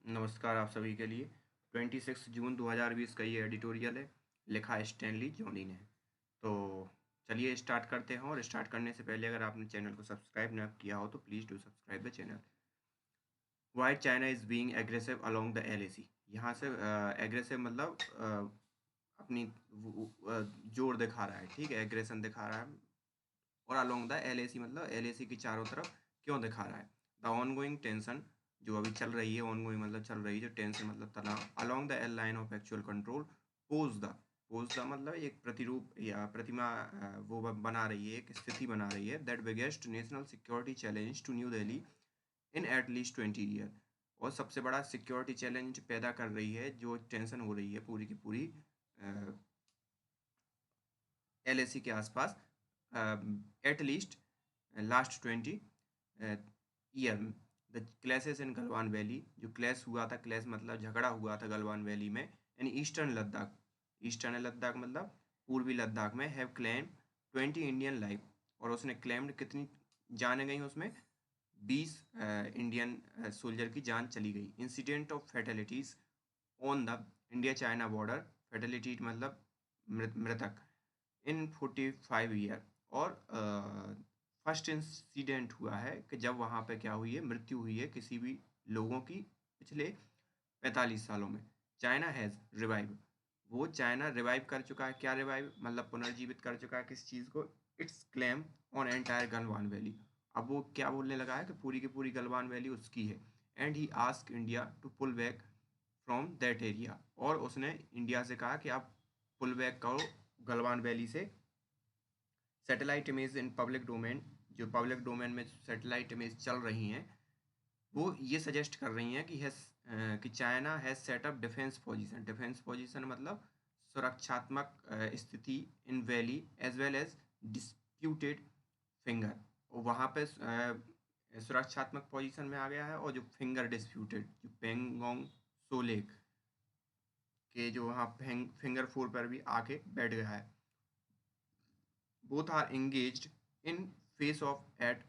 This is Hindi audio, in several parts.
नमस्कार आप सभी के लिए 26 जून 2020 का ये एडिटोरियल है। लिखा है स्टैनली जोनी ने। तो चलिए स्टार्ट करते हैं। और स्टार्ट करने से पहले अगर आपने चैनल को सब्सक्राइब ना किया हो तो please do subscribe the channel. Why China is being aggressive along the LAC। यहाँ से एग्रेसिव मतलब अपनी जोर दिखा रहा है, ठीक है, एग्रेशन दिखा रहा है। और अलोंग द LAC मतलब LAC की चारों तरफ क्यों दिखा रहा है। द ऑनगोइंग टेंशन जो अभी चल रही है, ऑनगोइंग मतलब चल रही है, जो टेंशन मतलब तनाव, along the L line of actual control, pose the मतलब एक प्रतिरूप या प्रतिमा वो बना रही है, एक स्थिति बना रही है। That biggest national security challenge to New Delhi in at least 20 year. और सबसे बड़ा सिक्योरिटी चैलेंज पैदा कर रही है, जो टेंशन हो रही है पूरी की पूरी LAC के आसपास at least last 20 year. The clashes in Galwan valley, जो क्लैश हुआ था, क्लैश मतलब झगड़ा हुआ था गलवान वैली में, in eastern Ladakh. Eastern Ladakh मतलब पूर्वी लद्दाख में हैव क्लेम 20 इंडियन लाइफ। और उसने क्लेम्ड कितनी जाने गई उसमें 20 इंडियन सोल्जर की जान चली गई। Incident of fatalities on the India China border, fatality मतलब मृतक, इन 45 ईयर। और फर्स्ट इंसिडेंट हुआ है कि जब वहाँ पे क्या हुई है, मृत्यु हुई है किसी भी लोगों की पिछले 45 सालों में। चाइना हैज़ रिवाइव, वो चाइना रिवाइव कर चुका है। क्या रिवाइव मतलब पुनर्जीवित कर चुका है किस चीज़ को, it's claim on entire Galwan valley. अब वो क्या बोलने लगा है कि पूरी की पूरी गलवान वैली उसकी है। And he ask India to pull back from that area. और उसने इंडिया से कहा कि आप पुल बैक करो गलवान वैली से। Satellite image in public domain, जो पब्लिक डोमेन में सैटेलाइट इमेज चल रही हैं, वो ये सजेस्ट कर रही हैं कि China has setup defence position. Defence position मतलब सुरक्षात्मक स्थिति in valley as well as disputed finger. और वहाँ पे सुरक्षात्मक पोजीशन में आ गया है। और जो फिंगर डिस्प्यूटेड, जो पेंगोंग सो लेक के जो वहाँ फिंगर फोर पर भी आके बैठ गया है। Both are engaged in face off at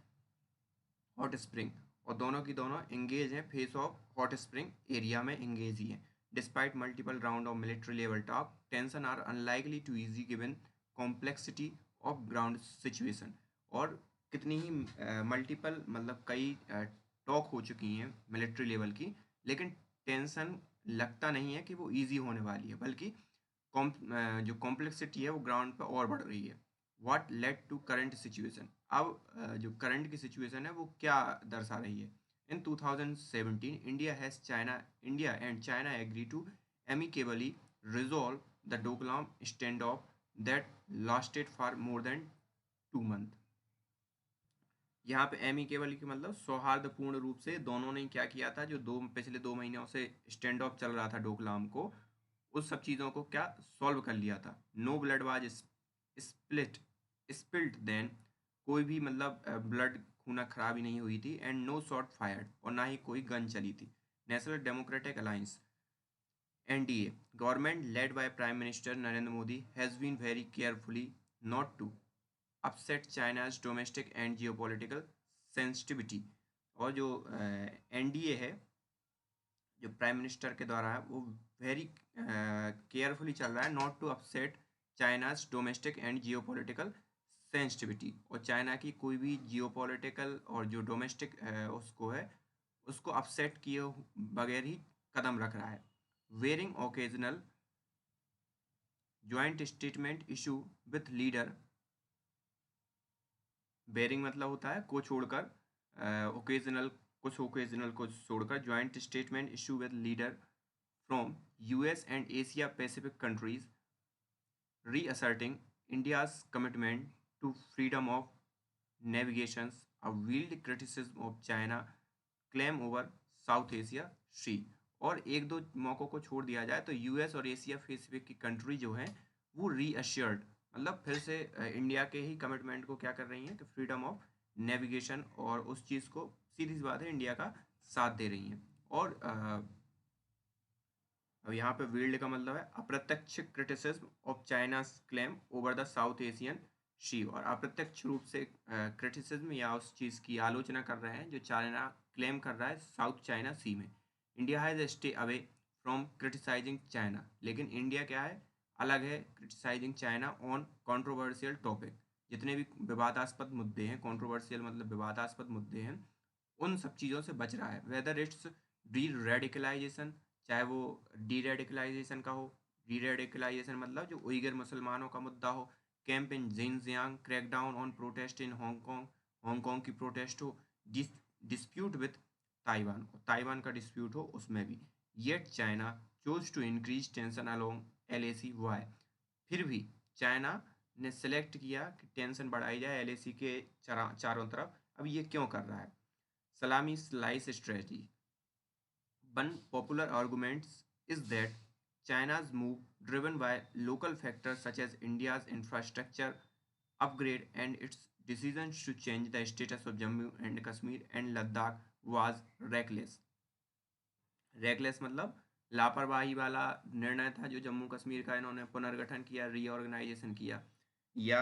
hot spring. और दोनों की दोनों एंगेज हैं face off hot spring area में, एंगेज ही हैं। Despite multiple round of military level talk, tension are unlikely to easy given complexity of ground situation. और कितनी ही मल्टीपल मतलब कई टॉक हो चुकी हैं मिलिट्री लेवल की, लेकिन टेंशन लगता नहीं है कि वो ईजी होने वाली है, बल्कि जो कॉम्प्लेक्सिटी है वो ग्राउंड पर और बढ़ रही है। What led to current situation, अब जो करंट की सिचुएशन है वो क्या दर्शा रही है। In 2017 India and China agree to amicably resolve the Doklam stand off that lasted for more than 2 month. यहाँ पे एमिकेबल की मतलब सौहार्दपूर्ण रूप से दोनों ने क्या किया था, जो पिछले 2 महीनों से स्टैंड ऑफ चल रहा था डोकलाम को, उस सब चीज़ों को क्या सॉल्व कर लिया था। No blood was split spilled then, कोई भी मतलब ब्लड खूना खराबी नहीं हुई थी। एंड नो शॉट फायर्ड, और ना ही कोई गन चली थी। National democratic alliance NDA government led by prime minister Narendra Modi has been very carefully not to upset China's domestic and geopolitical sensitivity. और जो NDA है, जो प्राइम मिनिस्टर के द्वारा है, वो वेरी केयरफुली चल रहा है not to upset China's domestic and geopolitical sensitivity. और चाइना की कोई भी जियोपॉलिटिकल और जो डोमेस्टिक उसको है, उसको अपसेट किए बगैर ही कदम रख रहा है। Wearing occasional joint statement issue with leader, bearing मतलब होता है को छोड़कर, ओकेजनल कुछ ओकेजनल को छोड़कर, joint statement issue with leader from US and Asia Pacific countries, reasserting India's commitment to freedom of navigation, a veiled criticism of China claim over South Asia Sea। और एक दो मौक़ों को छोड़ दिया जाए तो US और एशिया पैसिफिक की कंट्री जो हैं वो रीअश्योर्ड मतलब फिर से इंडिया के ही कमिटमेंट को क्या कर रही हैं कि फ्रीडम ऑफ नेविगेशन, और उस चीज़ को सीधी सी बात है इंडिया का साथ दे रही हैं। और अब यहाँ पे वील्ड का मतलब है अप्रत्यक्ष criticism of China's claim over the South Asian sea. और अप्रत्यक्ष रूप से क्रिटिसिज्म या उस चीज़ की आलोचना कर रहे हैं जो चाइना क्लेम कर रहा है साउथ चाइना सी में। India has stay away from criticising China, लेकिन इंडिया क्या है, अलग है criticising China on controversial topic. जितने भी विवादास्पद मुद्दे हैं, कंट्रोवर्शियल मतलब विवादास्पद मुद्दे हैं, उन सब चीज़ों से बच रहा है। वेदर इट्स डी रेडिकलाइजेशन, चाहे वो डी रेडिकलाइजेशन का हो, डी रेडिकलाइजेशन मतलब जो उइगर मुसलमानों का मुद्दा हो, camp in Xinjiang, crackdown on protest in Hong Kong, Hong Kong की प्रोटेस्ट हो, डिस्प्यूट विथ ताइवान, ताइवान का डिस्प्यूट हो उसमें भी। Yet China chose to increase tension along LAC, why, फिर भी चाइना ने सेलेक्ट किया कि टेंशन बढ़ाई जाए LAC के चारों तरफ। अब ये क्यों कर रहा है? सलामी slice strategy. One popular argument is that China's move, driven by local factors such as India's infrastructure upgrade and its decisions to change the status of Jammu and Kashmir and Ladakh, was reckless. Reckless मतलब लापरवाही वाला निर्णय था जो जम्मू कश्मीर का इन्होंने पुनर्गठन किया, रीऑर्गेनाइजेशन किया। या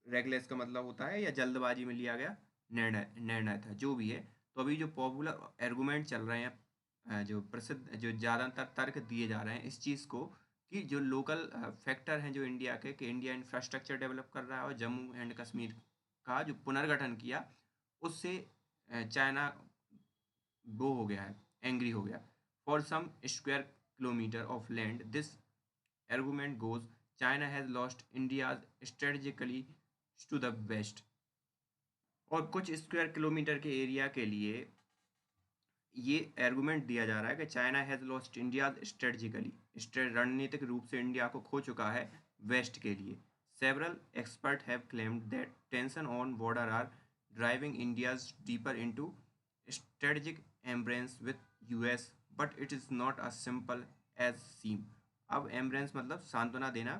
रेकलेस का मतलब होता है या जल्दबाजी में लिया गया निर्णय निर्णय था, जो भी है। तो अभी जो पॉपुलर आर्गूमेंट चल रहे हैं, जो प्रसिद्ध, जो ज़्यादातर तर्क दिए जा रहे हैं इस चीज़ को, कि जो लोकल फैक्टर हैं जो इंडिया के, कि इंडिया इंफ्रास्ट्रक्चर डेवलप कर रहा है और जम्मू एंड कश्मीर का जो पुनर्गठन किया उससे चाइना वो हो गया है, एंग्री हो गया। For some square kilometre of land this argument goes, China has lost India's strategically to the west। और कुछ स्क्वायर किलोमीटर के एरिया के लिए ये आर्गुमेंट दिया जा रहा है कि China has lost India strategically, रणनीतिक रूप से इंडिया को खो चुका है वेस्ट के लिए। Several expert have claimed that tension on border are driving India's deeper into strategic embrace with US, but it is not a simple as seem. अब एम्ब्रेंस मतलब सांत्वना देना।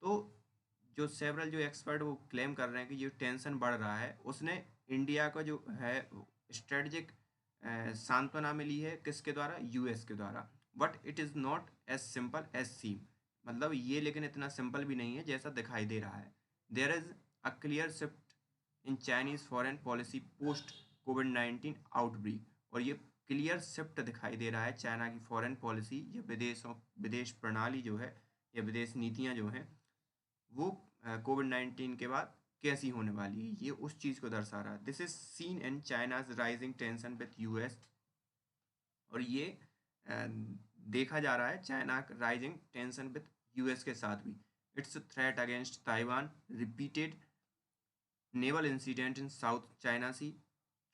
तो जो सेवरल जो एक्सपर्ट वो क्लेम कर रहे हैं कि ये टेंशन बढ़ रहा है, उसने इंडिया का जो है स्ट्रेटजिक सांत्वना मिली है किसके द्वारा? US के द्वारा। But it is not as simple as seem, मतलब ये लेकिन इतना सिंपल भी नहीं है जैसा दिखाई दे रहा है। There is a clear shift in Chinese foreign policy post कोविड-19 आउटब्रेक। और ये क्लियर शिफ्ट दिखाई दे रहा है चाइना की फॉरेन पॉलिसी या विदेश प्रणाली जो है या विदेश नीतियाँ जो हैं वो कोविड-19 के बाद कैसी होने वाली है, ये उस चीज़ को दर्शा रहा है। This is seen in China's rising tension with US। और ये देखा जा रहा है China rising tension with US के साथ भी। It's threat against Taiwan, repeated naval incident in south China sea,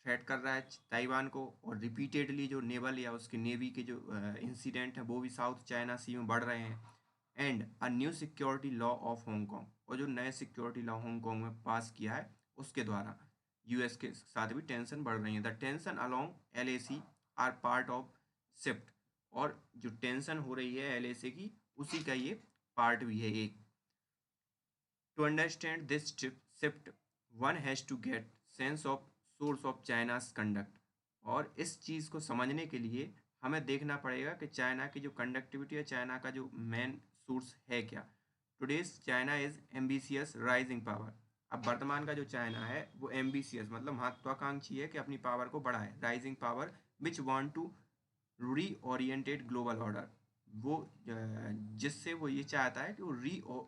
threat कर रहा है ताइवान को, और रिपीटेडली जो नेवल या उसके नेवी के जो इंसिडेंट हैं वो भी साउथ चाइना सी में बढ़ रहे हैं। And a new security law of Hong Kong, और जो नए सिक्योरिटी लॉ हांगकांग में पास किया है उसके द्वारा US के साथ भी टेंशन बढ़ रही है। The tension along LAC are part of shift, और जो टेंशन हो रही है LAC की उसी का ये पार्ट भी है एक। To understand this shift, one has to get sense of source of China's conduct। और इस चीज़ को समझने के लिए हमें देखना पड़ेगा कि चाइना की जो कंडक्टिविटी है, चाइना का जो मेन सोर्स है क्या। Today's China is ambitious rising power. अब वर्तमान का जो चाइना है वो एम्बिशियस मतलब महत्वाकांक्षी है कि अपनी पावर को बढ़ाए। Rising power which want to reoriented global order, वो जिससे वो ये चाहता है कि वो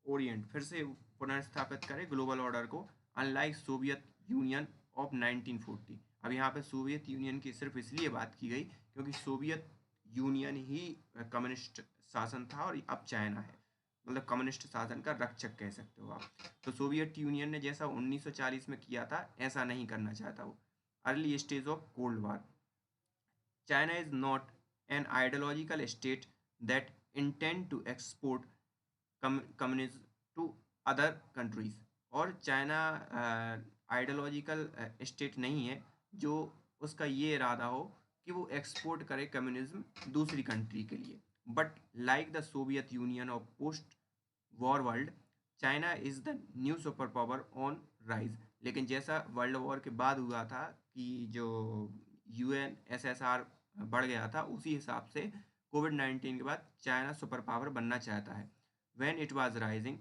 ओरिएंट फिर से पुनर्स्थापित करे ग्लोबल ऑर्डर को, अनलाइक सोवियत यूनियन ऑफ 1940। अब यहाँ पे सोवियत यूनियन की सिर्फ इसलिए बात की गई क्योंकि सोवियत यूनियन ही कम्युनिस्ट शासन था और अब चाइना है, मतलब कम्युनिस्ट शासन का रक्षक कह सकते हो आप। तो सोवियत यूनियन ने जैसा 1940 में किया था ऐसा नहीं करना चाहता वो। Early stage of cold war. China is not an ideological state that intend to export communism to other countries। और चाइना आइडियोलॉजिकल स्टेट नहीं है जो उसका ये इरादा हो कि वो एक्सपोर्ट करे कम्युनिज्म दूसरी कंट्री के लिए। But like the Soviet union of post war world, China is the new super power on rise. लेकिन जैसा वर्ल्ड वॉर के बाद हुआ था कि जो UNSSR बढ़ गया था, उसी हिसाब से कोविड-19 के बाद चाइना सुपर पावर बनना चाहता है। When it was rising,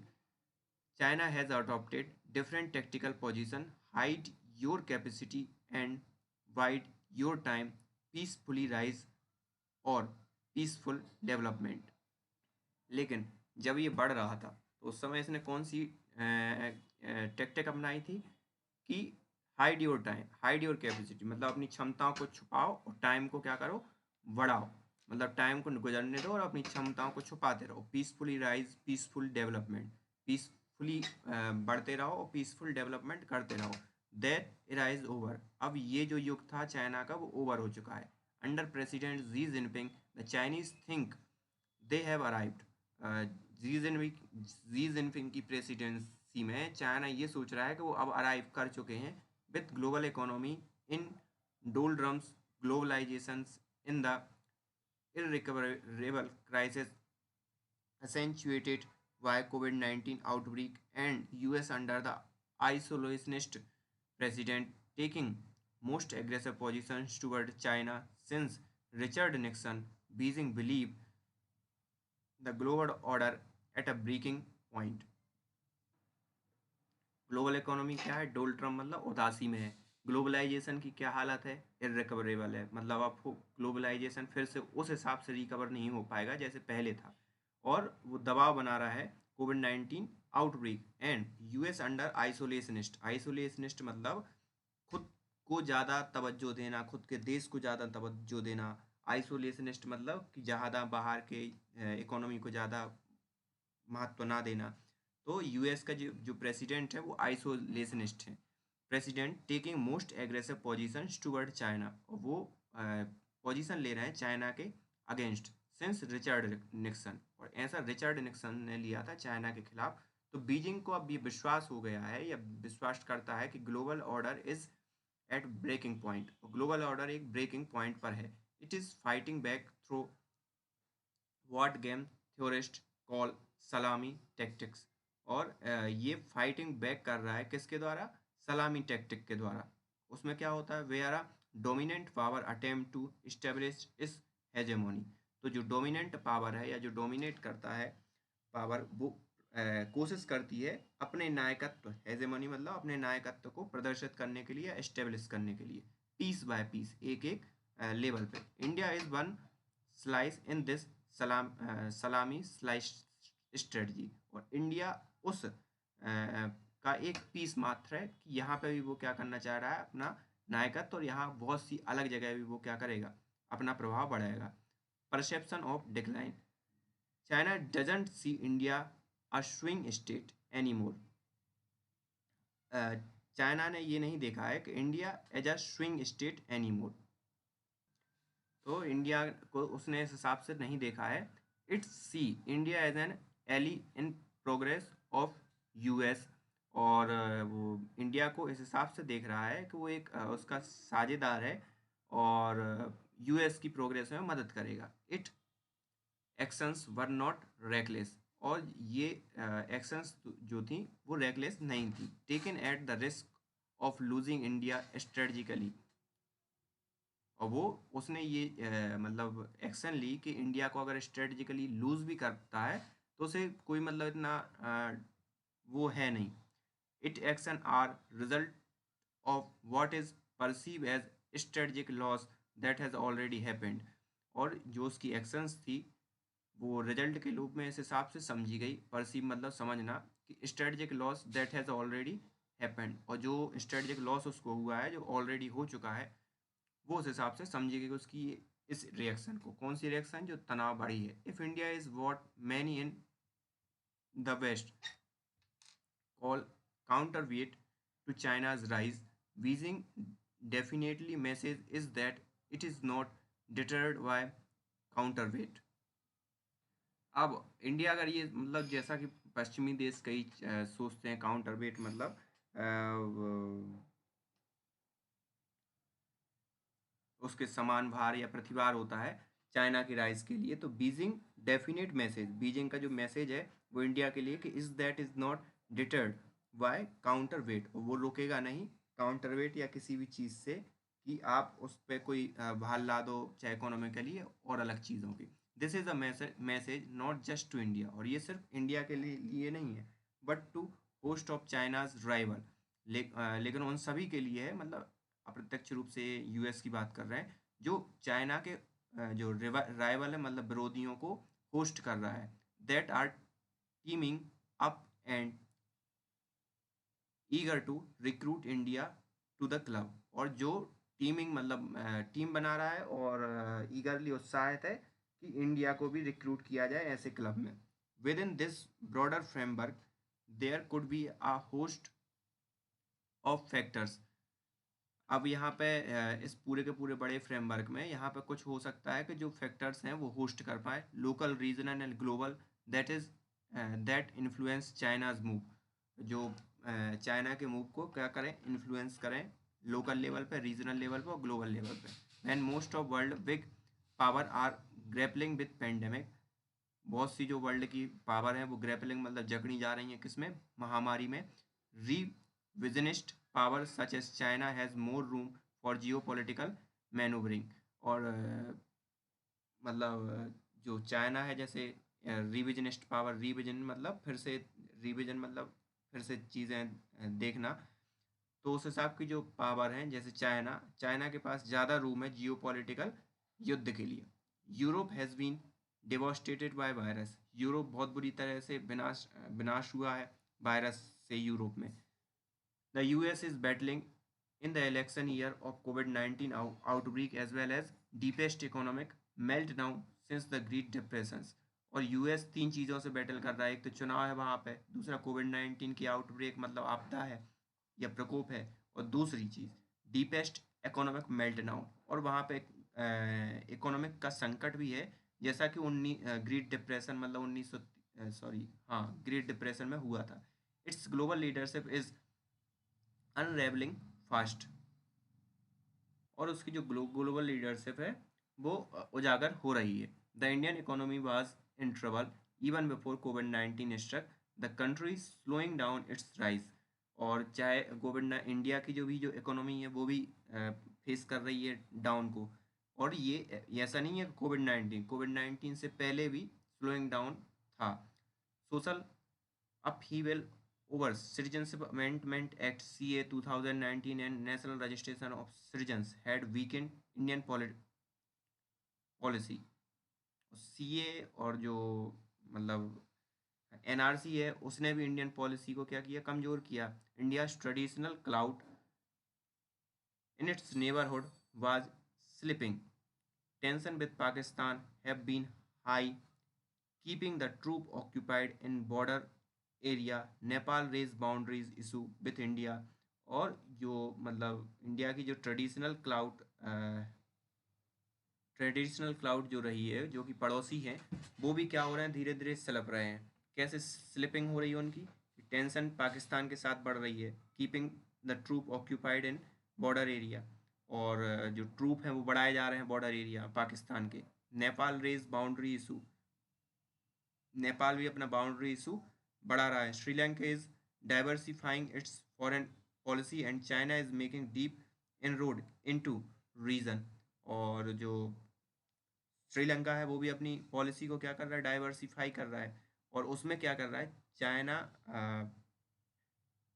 China has adopted different tactical position, hide your capacity and wide your time, peacefully rise और पीसफुल डेवलपमेंट। लेकिन जब ये बढ़ रहा था तो उस समय इसने कौन सी टेक्टिक अपनाई थी कि hide your time, hide your capacity, मतलब अपनी क्षमताओं को छुपाओ और टाइम को क्या करो, बढ़ाओ, मतलब टाइम को गुजरने दो और अपनी क्षमताओं को छुपाते रहो। Peacefully rise, peaceful development, peacefully बढ़ते रहो और पीसफुल डेवलपमेंट करते रहो। दैट इरा इज ओवर, अब ये जो युग था चाइना का वो ओवर हो चुका है। Under president Xi Jinping the Chinese think they have arrived. Xi Jinping की प्रेसिडेंसी में चाइना ये सोच रहा है कि वो अब अराइव कर चुके हैं with global economy in doldrums, globalisations in the irrecoverable crisis accentuated by COVID-19 outbreak and US under the isolationist president taking most aggressive positions toward China since Richard Nixon. Beijing believed the global order at a breaking point. Global economy क्या है, डोनाल्ड ट्रम्प मतलब उदासी में है। ग्लोबलाइजेशन की क्या हालत है, इररिकवरेबल है, मतलब आपको ग्लोबलाइजेशन फिर से उस हिसाब से रिकवर नहीं हो पाएगा जैसे पहले था। और वो दबाव बना रहा है कोविड-19 outbreak and US under isolationist. Isolationist मतलब खुद को ज़्यादा तवज्जो देना, खुद के देश को ज़्यादा तवज्जो देना। आइसोलेशनिस्ट मतलब कि ज़्यादा बाहर के इकोनॉमी को ज़्यादा महत्व ना देना। तो यूएस का जो प्रेसिडेंट है वो आइसोलेशनिस्ट है। President taking most aggressive position toward China, वो पोजीशन ले रहे हैं चाइना के अगेंस्ट सिंस रिचर्ड निक्सन, और ऐसा रिचर्ड निक्सन ने लिया था चाइना के खिलाफ। तो बीजिंग को अब ये विश्वास हो गया है या विश्वास करता है कि global order is at breaking point, global order एक ब्रेकिंग पॉइंट पर है। It is fighting back through what game theorist call salami tactics, और ये फाइटिंग बैक कर रहा है किसके द्वारा, सलामी टैक्टिक के द्वारा। उसमें क्या होता है, where a dominant power attempt to establish its hegemony. तो जो डोमिनेंट पावर है या जो डोमिनेट करता है पावर, वो कोशिश करती है अपने नायकत्व, हेजेमोनी मतलब अपने नायकत्व को प्रदर्शित करने के लिए, एस्टेब्लिश करने के लिए, पीस बाय पीस, एक एक लेवल पे। India is one slice in this सलामी स्लाइस स्ट्रेटजी, और इंडिया उस का एक पीस मात्र है कि यहाँ पे भी वो क्या करना चाह रहा है, अपना नायकत्व, और यहाँ बहुत सी अलग जगह भी वो क्या करेगा, अपना प्रभाव बढ़ाएगा। Perception of decline, China doesn't see India a swing state any more. China ने ये नहीं देखा है कि India as a swing state any more, तो इंडिया को उसने इस हिसाब से नहीं देखा है। It's see India as an ally in progress of US, और वो इंडिया को इस हिसाब से देख रहा है कि वो एक उसका साझेदार है और यूएस की प्रोग्रेस में मदद करेगा। It actions were not reckless, और ये एक्शंस जो थी वो रेकलेस नहीं थी। Taken at the risk of losing India strategically, और वो उसने ये मतलब एक्शन ली कि इंडिया को अगर स्ट्रेटजिकली लूज भी करता है तो उसे कोई मतलब इतना वो है नहीं। It action are result of what is perceive as strategic loss that has already happened, और जो उसकी एक्शंस थी वो रिजल्ट के रूप में इस हिसाब से समझी गई। परसीव मतलब समझना, कि strategic loss that has already happened, और जो स्ट्रेटजिक लॉस उसको हुआ है, जो ऑलरेडी हो चुका है, वो उस हिसाब से समझेगी उसकी इस रिएक्शन को। कौन सी रिएक्शन, जो तनाव बढ़ी है। If India is what many in the west call counterweight to China's rise, Beijing definitely message is that it is not deterred by counterweight. अब इंडिया अगर ये मतलब जैसा कि पश्चिमी देश कई सोचते हैं काउंटर वेट मतलब उसके समान भार या प्रतिभार होता है चाइना की राइस के लिए, तो बीजिंग डेफिनेट मैसेज, बीजिंग का जो मैसेज है वो इंडिया के लिए कि is that is not deterred by counterweight, वो रोकेगा नहीं काउंटर वेट या किसी भी चीज़ से कि आप उस पर कोई भार ला दो, चाहे इकोनॉमिकली और अलग चीज़ों की। This is a message not just to India, और ये सिर्फ इंडिया के लिए नहीं है, but to host of China's rival, लेकिन उन सभी के लिए है, मतलब अप्रत्यक्ष रूप से यूएस की बात कर रहे हैं, जो चाइना के जो राइवल है मतलब विरोधियों को होस्ट कर रहा है, that are teaming up and eager to recruit India to the club. और जो टीमिंग मतलब टीम बना रहा है और ईगरली उत्साहित है कि इंडिया को भी रिक्रूट किया जाए ऐसे क्लब में। Within this broader framework there could be a host of factors. अब यहाँ पे इस पूरे के पूरे बड़े फ्रेमवर्क में यहाँ पे कुछ हो सकता है कि जो फैक्टर्स हैं वो होस्ट कर पाए, local, regional and global, that is that influence China's move. जो चाइना के मूव को क्या करें, इन्फ्लुएंस करें लोकल लेवल पे, रीजनल लेवल पे और ग्लोबल लेवल पे। And most of world big power are grappling with pandemic. बहुत सी जो वर्ल्ड की पावर है वो ग्रेपलिंग मतलब जकड़ी जा रही है किसमें, महामारी में। Revisionist power such as China has more room for geopolitical manoeuvring. और मतलब जो चाइना है, जैसे रिविजनिस्ट पावर, रिविजन मतलब फिर से, रिविजन मतलब फिर से चीज़ें देखना। तो उस हिसाब की जो पावर हैं जैसे चाइना, चाइना के पास ज़्यादा रूम है जियो पॉलिटिकल युद्ध के लिए। Europe has been devastated by virus. Europe बहुत बुरी तरह से विनाश विनाश हुआ है वायरस से यूरोप में। The US is battling in the election year of COVID-19 outbreak as well as deepest economic meltdown since the Great Depressions। और यूएस तीन चीज़ों से बैटल कर रहा है, एक तो चुनाव है वहाँ पे, दूसरा कोविड-19 की आउटब्रेक मतलब आपदा है या प्रकोप है, और दूसरी चीज़ डीपेस्ट इकोनॉमिक मेल्टडाउन। और वहाँ पे इकोनॉमिक का संकट भी है, जैसा कि ग्रेट डिप्रेशन मतलब 1900 सॉरी हाँ ग्रेट डिप्रेशन में हुआ था। It's global leadership is unravelling fast. और उसकी जो ग्लोबल लीडरशिप है वो उजागर हो रही है। The Indian economy was in trouble even before कोविड-19 struck the country slowing down its rise. और चाहे इंडिया की जो इकोनॉमी है वो भी फेस कर रही है डाउन को। और ये ऐसा नहीं है कोविड-19 से पहले भी स्लोइंग डाउन था। Social upheaval over Citizenship Amendment Act CA 2019 and National Registration of Citizens had weakened Indian policy। CA और जो मतलब एनआरसी है उसने भी इंडियन पॉलिसी को क्या किया, कमज़ोर किया। India traditional cloud in its neighbourhood was slipping. Tension with Pakistan have been high, keeping the troop occupied in border area। Nepal raise boundaries issue with India. और जो मतलब इंडिया की जो ट्रेडिशनल क्लाउड जो रही है, जो कि पड़ोसी हैं, वो भी क्या हो रहे हैं, धीरे धीरे स्लिप रहे हैं। कैसे स्लिपिंग हो रही है उनकी, टेंशन पाकिस्तान के साथ बढ़ रही है, keeping the troop occupied in border area. और जो ट्रूप हैं वो बढ़ाए जा रहे हैं बॉर्डर एरिया पाकिस्तान के। Nepal raise boundary issue, Nepal भी अपना बाउंड्री इशू बढ़ा रहा है। Sri Lanka is diversifying its foreign policy and China is making deep inroad into region. और जो श्रीलंका है वो भी अपनी पॉलिसी को क्या कर रहा है, डाइवर्सिफाई कर रहा है। और उसमें क्या कर रहा है चाइना,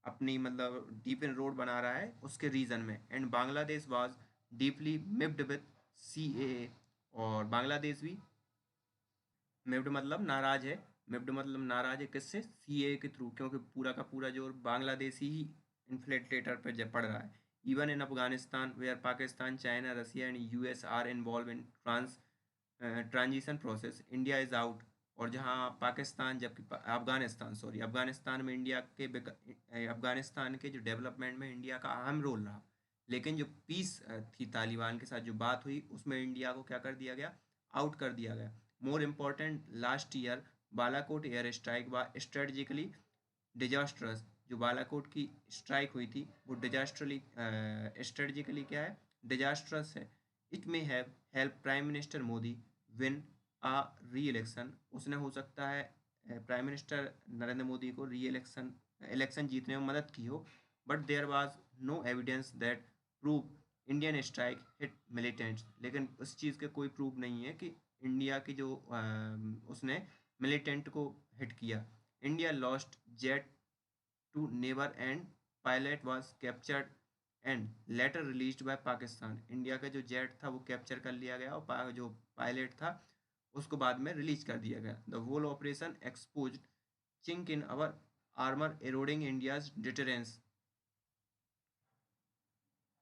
अपनी मतलब डीप इन रोड बना रहा है उसके रीजन में। And Bangladesh was deeply miffed with CAA। और बांग्लादेश भी मिप्ड मतलब नाराज है, मिप्ड मतलब नाराज है किससे, CAA के थ्रू, क्योंकि पूरा का पूरा जोर बांग्लादेशी ही इन्फ्लेटेटर पर जब पड़ रहा है। Even in Afghanistan where Pakistan, China, Russia and US are involve in transition process, India is out. और जहाँ पाकिस्तान, जबकि अफगानिस्तान में इंडिया के अफगानिस्तान के जो डेवलपमेंट में इंडिया का अहम रोल रहा, लेकिन जो पीस थी तालिबान के साथ जो बात हुई उसमें इंडिया को क्या कर दिया गया, आउट कर दिया गया। More important, last year Balakot air strike व स्ट्रेटजिकली डिजास्ट्रस। जो बालाकोट की स्ट्राइक हुई थी वो डिजास्ट्रली स्ट्रेटजिकली क्या है, डिजास्ट्रस है। It may have help prime minister Modi win a reelection. उसने हो सकता है प्राइम मिनिस्टर नरेंद्र मोदी को इलेक्शन जीतने में मदद की हो। But there was no evidence that prove Indian strike hit militants. लेकिन उस चीज़ के कोई प्रूफ नहीं है कि इंडिया की जो उसने मिलिटेंट को हिट किया। India lost jet to never and pilot was captured and later released by Pakistan. India का जो जेट था वो कैप्चर कर लिया गया और जो पायलट था उसको बाद में रिलीज कर दिया गया। The whole operation expose chink in our armour eroding India's deterrence.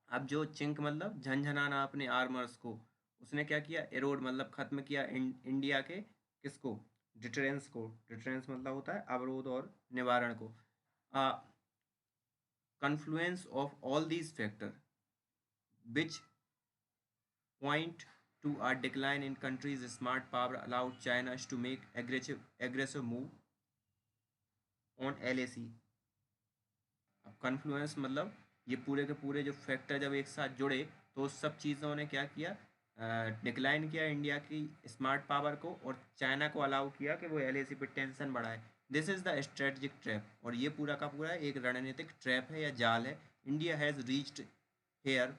अब जो चिंक मतलब झंझनाना अपने आर्मर्स को, उसने क्या किया, एरोड मतलब खत्म किया इंडिया के किसको, डिटरेंस को। डिटरेंस मतलब होता है अवरोध और निवारण को। confluence of all these factors which point to a decline in country's smart power allowed China to make aggressive move on LAC। अब कन्फ्लुएंस मतलब ये पूरे के पूरे जो फैक्टर जब एक साथ जुड़े तो उस सब चीज़ों ने क्या किया, डिक्लाइन किया इंडिया की स्मार्ट पावर को और चाइना को अलाउ किया कि वो LAC पे टेंशन बढ़ाए। This is the strategic trap, और ये पूरा का पूरा एक रणनीतिक ट्रैप है या जाल है। India has reached here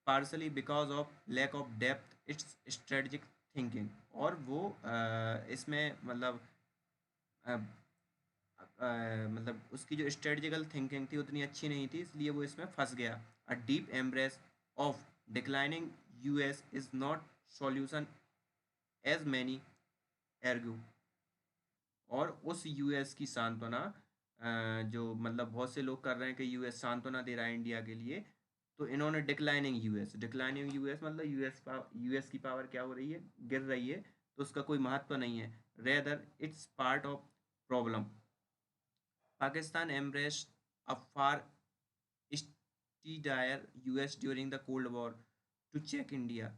partly because of lack of depth its strategic thinking. और वो इसमें मतलब अ, मतलब उसकी जो स्ट्रेटजिकल थिंकिंग थी उतनी अच्छी नहीं थी, इसलिए वो इसमें फंस गया। A deep embrace of declining US is not solution as many argue. और उस US की सांत्वना जो मतलब बहुत से लोग कर रहे हैं कि US सांत्वना दे रहा है इंडिया के लिए, तो इन्होंने डिक्लाइनिंग US मतलब यूएस की पावर क्या हो रही है, गिर रही है, तो उसका कोई महत्व नहीं है। Rather it's part of problem. Pakistan embraced a far steadier US during the Cold War to check India।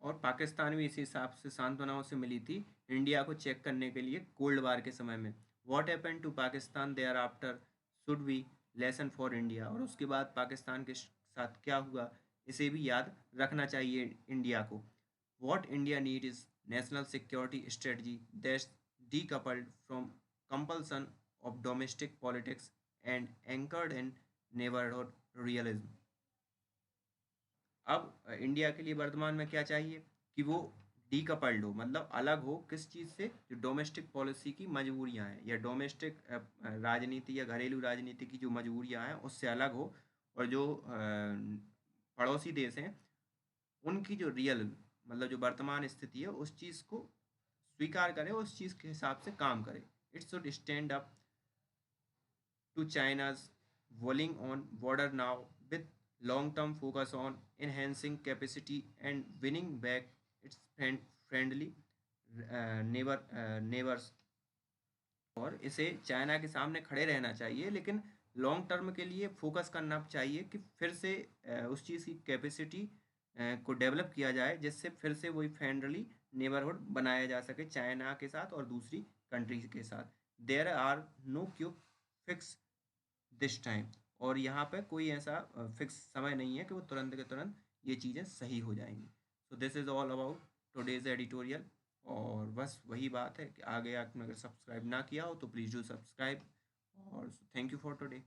और पाकिस्तान भी इसी हिसाब से सांत्वनाओं से मिली थी इंडिया को चेक करने के लिए कोल्ड वार के समय में। What happen to Pakistan thereafter should be lesson for India. और उसके बाद पाकिस्तान के साथ क्या हुआ इसे भी याद रखना चाहिए इंडिया को। What India need is national security strategy that's decoupled from compulsion of domestic politics and anchored in neighborhood realism। अब इंडिया के लिए वर्तमान में क्या चाहिए कि वो डीकपल्ड हो, मतलब अलग हो किस चीज़ से, जो डोमेस्टिक पॉलिसी की मजबूरियां हैं या डोमेस्टिक राजनीति या घरेलू राजनीति की जो मजबूरियां हैं उससे अलग हो। और जो पड़ोसी देश हैं उनकी जो रियल मतलब जो वर्तमान स्थिति है उस चीज़ को स्वीकार करे, उस चीज़ के हिसाब से काम करे। It should stand up to China's walling on border now with long-term focus on enhancing capacity and winning back its friendly neighbors। और इसे चाइना के सामने खड़े रहना चाहिए, लेकिन लॉन्ग टर्म के लिए फोकस करना चाहिए कि फिर से उस चीज़ की कैपेसिटी को डेवलप किया जाए जिससे फिर से वही फ्रेंडली नेबरहुड बनाया जा सके चाइना के साथ और दूसरी कंट्रीज के साथ। There are no quick fix this time. और यहाँ पे कोई ऐसा फिक्स समय नहीं है कि वो तुरंत के तुरंत ये चीज़ें सही हो जाएंगी। So this is all about today's editorial. और बस वही बात है कि आगे आपने अगर सब्सक्राइब ना किया हो तो प्लीज़ डू सब्सक्राइब। और थैंक यू फॉर टुडे।